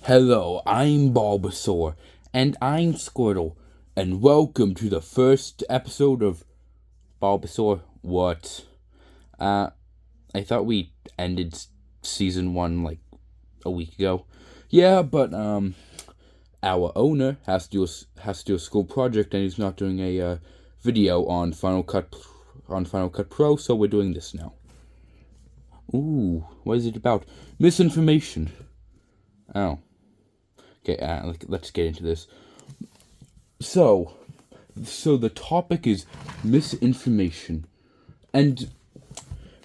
Hello, I'm Bulbasaur, and I'm Squirtle, and welcome to the first episode of Bulbasaur What? I thought we ended season 1 like a week ago. Yeah, but our owner has to do a school project, and he's not doing a video on Final Cut Pro, so we're doing this now. Ooh, what is it about? Misinformation. Oh. Okay, let's get into this. So the topic is misinformation. And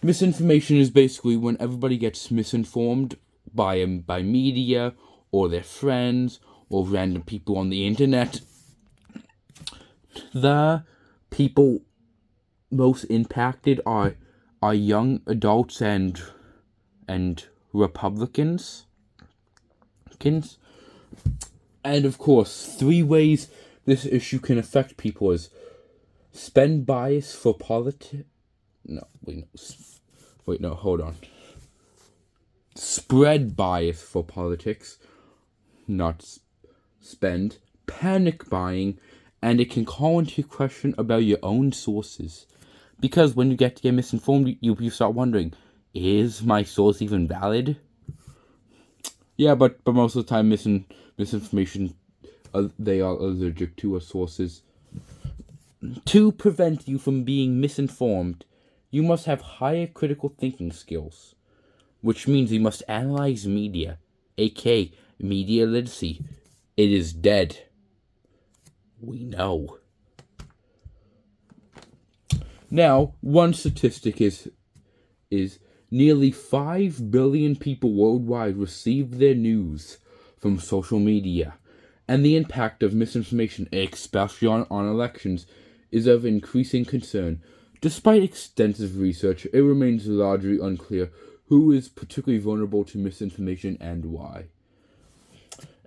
misinformation is basically when everybody gets misinformed by media or their friends or random people on the internet. The people most impacted are young adults and Republicans. And of course, 3 ways this issue can affect people is spend bias for politics. Hold on. Spread bias for politics, not spend. Panic buying, and it can call into question about your own sources. Because when you get misinformed, you start wondering, is my source even valid? Yeah, but most of the time, misinformation, they are allergic to sources. To prevent you from being misinformed, you must have higher critical thinking skills, which means you must analyze media, aka media literacy. It is dead. We know. Now, one statistic is nearly 5 billion people worldwide receive their news from social media, and the impact of misinformation, especially on elections, is of increasing concern. Despite extensive research, it remains largely unclear who is particularly vulnerable to misinformation and why.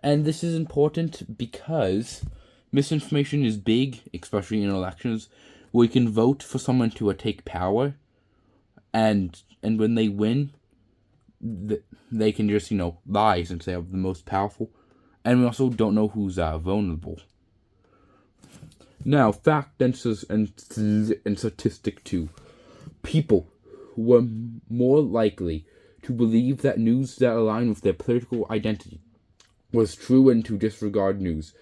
And this is important because misinformation is big, especially in elections, where you can vote for someone to take power, and when they win, they can just, lie since they are the most powerful. And we also don't know who's vulnerable. Now, fact and statistic 2. People were more likely to believe that news that aligned with their political identity was true and to disregard news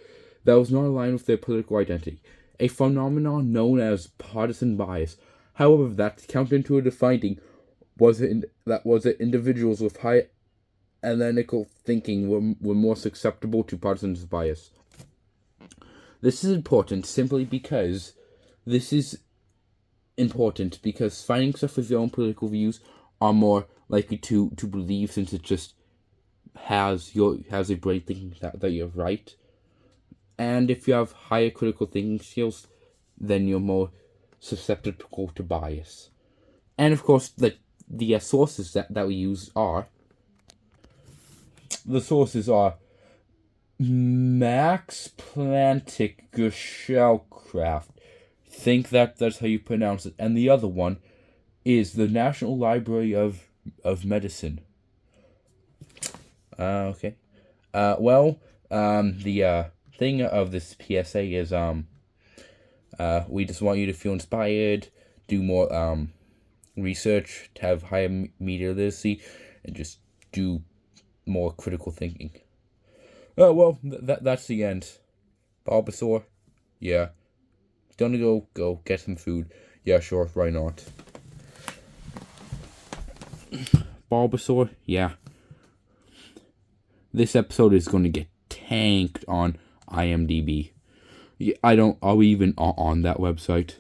that was not aligned with their political identity, a phenomenon known as partisan bias. However, that's counterintuitive finding was that individuals with high analytical thinking were more susceptible to partisan bias. This is important because finding stuff with your own political views are more likely to believe, since it just has a brain thinking that you're right. And if you have higher critical thinking skills, then you're more susceptible to bias. And of course, the sources that we use are Max Planck Gesellschaft. Think that's how you pronounce it. And the other one is the National Library of Medicine. Okay. The thing of this PSA is we just want you to feel inspired, do more research, to have higher media literacy, and just do more critical thinking. That's the end. Bulbasaur, yeah. Gonna go get some food. Yeah, sure, why not? Bulbasaur, yeah. This episode is gonna get tanked on IMDb. Yeah, are we even on that website?